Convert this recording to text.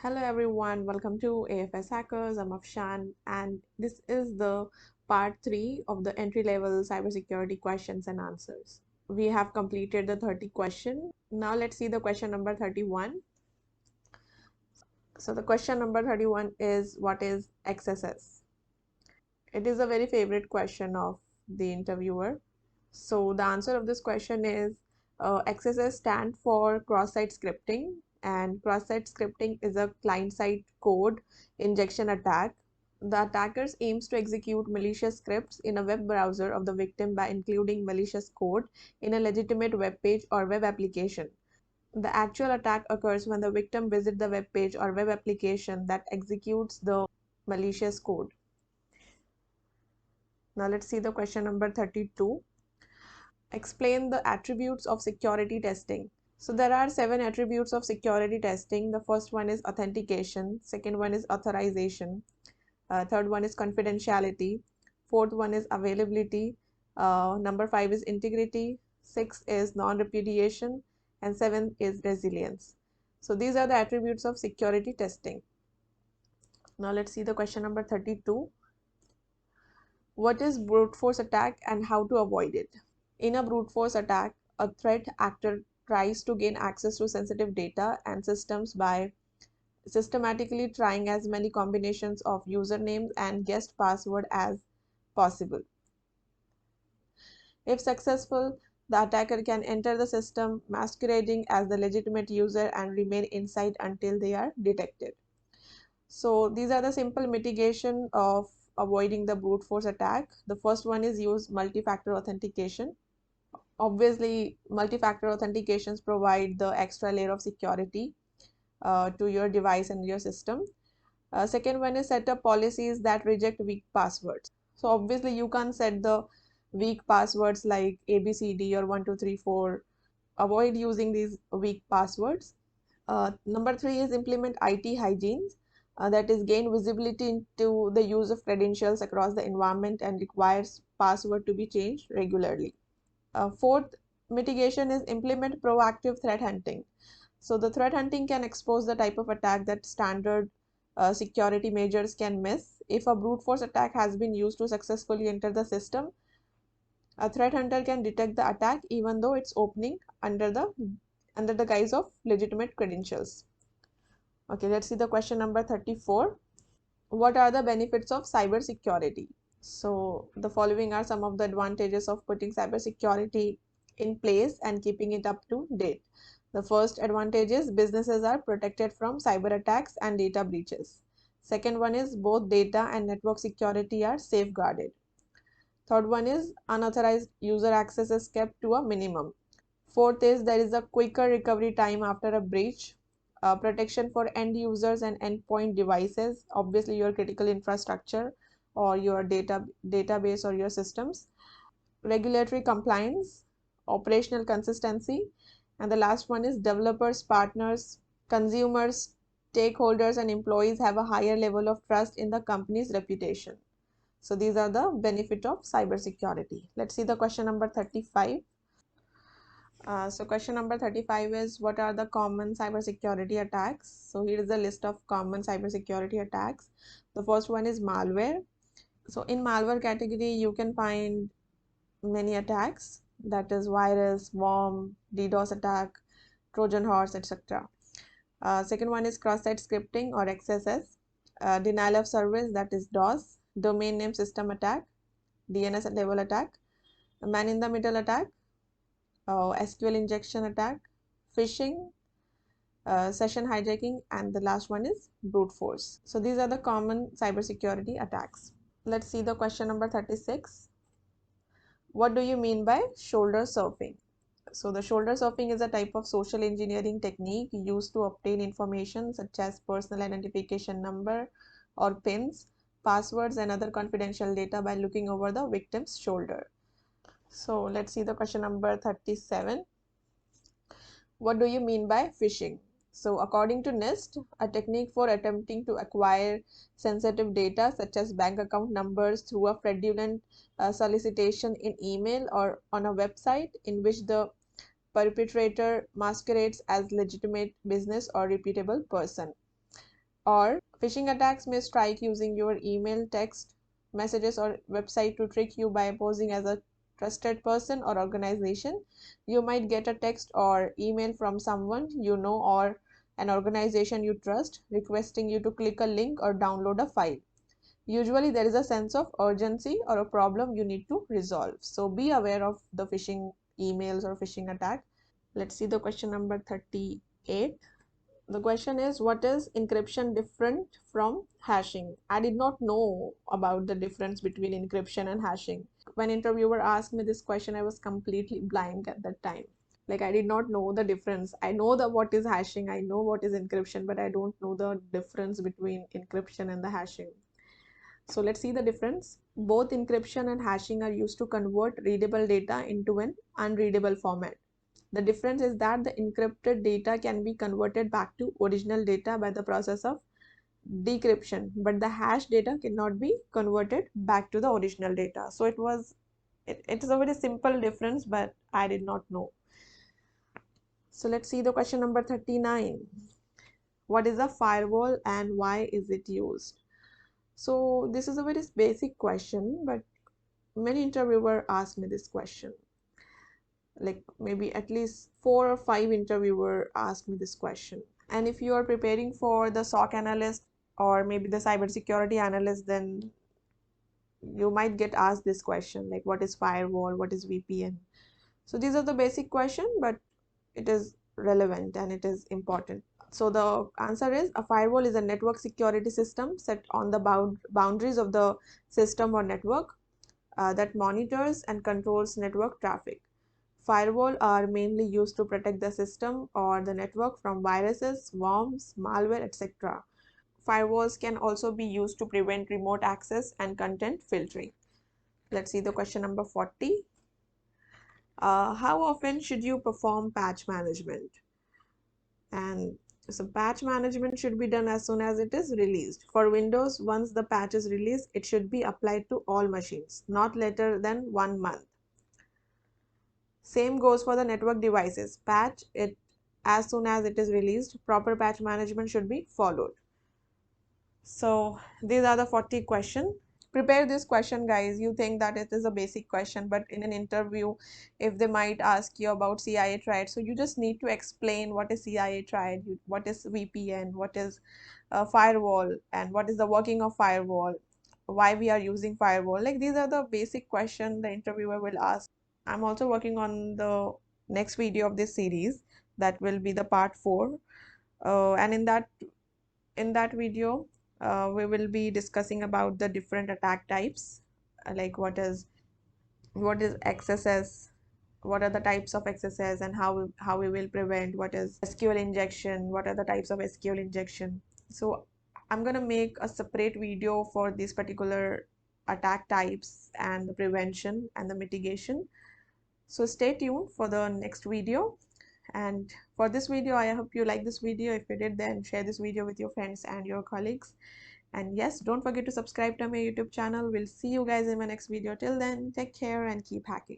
Hello everyone, welcome to AFS Hackers. I'm Afshan and this is the part 3 of the entry-level cybersecurity questions and answers. We have completed the 30 question. Now let's see the question number 31. So the question number 31 is, what is XSS? It is a very favorite question of the interviewer. So the answer of this question is XSS stand for cross-site scripting, and cross-site scripting is a client-side code injection attack. The attackers aims to execute malicious scripts in a web browser of the victim by including malicious code in a legitimate web page or web application. The actual attack occurs when the victim visits the web page or web application that executes the malicious code. Now let's see the question number 32. Explain the attributes of security testing. So there are 7 attributes of security testing. The first one is authentication, second one is authorization, third one is confidentiality, fourth one is availability, number 5 is integrity, 6 is non-repudiation, and 7 is resilience. So these are the attributes of security testing. Now let's see the question number 32. What is brute force attack and how to avoid it? In a brute force attack, a threat actor tries to gain access to sensitive data and systems by systematically trying as many combinations of usernames and guest password as possible. If successful, the attacker can enter the system masquerading as the legitimate user and remain inside until they are detected. So these are the simple mitigation of avoiding the brute force attack. The first one is use multi-factor authentication. Obviously, multi-factor authentications provide the extra layer of security to your device and your system. Second one is set up policies that reject weak passwords. So obviously you can't set the weak passwords like ABCD or 1234. Avoid using these weak passwords. Number 3 is implement IT hygiene. That is gain visibility into the use of credentials across the environment and requires password to be changed regularly. Fourth mitigation is implement proactive threat hunting. So the threat hunting can expose the type of attack that standard security measures can miss. If a brute force attack has been used to successfully enter the system, a threat hunter can detect the attack even though it's opening under the guise of legitimate credentials. Okay, let's see the question number 34. What are the benefits of cybersecurity? So the following are some of the advantages of putting cybersecurity in place and keeping it up to date. The first advantage is businesses are protected from cyber attacks and data breaches. Second one is both data and network security are safeguarded. Third one is unauthorized user access is kept to a minimum. Fourth is there is a quicker recovery time after a breach. Protection for end users and endpoint devices, obviously your critical infrastructure or your database or your systems. Regulatory compliance, operational consistency, and the last one is developers, partners, consumers, stakeholders, and employees have a higher level of trust in the company's reputation. So these are the benefit of cybersecurity. Let's see the question number 35. So question number 35 is, what are the common cybersecurity attacks? So here is a list of common cybersecurity attacks. The first one is malware. So in malware category, you can find many attacks, that is virus, worm, DDoS attack, Trojan horse, etc. Second one is cross-site scripting or XSS, denial of service, that is DOS, domain name system attack, DNS level attack, man in the middle attack, SQL injection attack, phishing, session hijacking, and the last one is brute force. So these are the common cybersecurity attacks. Let's see the question number 36. What do you mean by shoulder surfing? So the shoulder surfing is a type of social engineering technique used to obtain information such as personal identification number or PINs, passwords, and other confidential data by looking over the victim's shoulder. So let's see the question number 37. What do you mean by phishing? So according to NIST, a technique for attempting to acquire sensitive data such as bank account numbers through a fraudulent solicitation in email or on a website in which the perpetrator masquerades as legitimate business or reputable person. Or phishing attacks may strike using your email, text messages, or website to trick you by posing as a trusted person or organization. You might get a text or email from someone you know or an organization you trust requesting you to click a link or download a file. Usually there is a sense of urgency or a problem you need to resolve. So be aware of the phishing emails or phishing attack. Let's see the question number 38. The question is, what is encryption different from hashing? I did not know about the difference between encryption and hashing. When interviewer asked me this question, I was completely blank at that time. Like, I did not know the difference. I know the what is hashing, I know what is encryption, but I don't know the difference between encryption and the hashing. So let's see the difference. Both encryption and hashing are used to convert readable data into an unreadable format. The difference is that the encrypted data can be converted back to original data by the process of decryption, but the hash data cannot be converted back to the original data. So it's a very simple difference, but I did not know. So let's see the question number 39. What is a firewall and why is it used? So this is a very basic question, but many interviewers ask me this question. Like maybe at least 4 or 5 interviewers asked me this question. And if you are preparing for the SOC analyst or maybe the cybersecurity analyst, then you might get asked this question, like what is firewall, what is VPN? So these are the basic questions, but it is relevant and it is important. So the answer is, a firewall is a network security system set on the boundaries of the system or network that monitors and controls network traffic. Firewall are mainly used to protect the system or the network from viruses, worms, malware, etc. Firewalls can also be used to prevent remote access and content filtering. Let's see the question number 40. How often should you perform patch management? And so patch management should be done as soon as it is released. For Windows, once the patch is released, it should be applied to all machines, not later than 1 month. Same goes for the network devices. Patch it as soon as it is released. Proper patch management should be followed. So these are the 40 questions. Prepare this question, guys. You think that it is a basic question, but in an interview, if they might ask you about CIA triad, so you just need to explain what is CIA triad, what is VPN, what is firewall, and what is the working of firewall, why we are using firewall. Like these are the basic questions the interviewer will ask. I'm also working on the next video of this series, that will be the part 4, and in that video we will be discussing about the different attack types, like what is XSS, what are the types of XSS, and how we will prevent, what is SQL injection, what are the types of SQL injection. So I'm gonna make a separate video for these particular attack types and the prevention and the mitigation. So stay tuned for the next video. And for this video, I hope you like this video. If you did, then share this video with your friends and your colleagues. And yes, don't forget to subscribe to my YouTube channel. We'll see you guys in my next video. Till then, take care and keep hacking.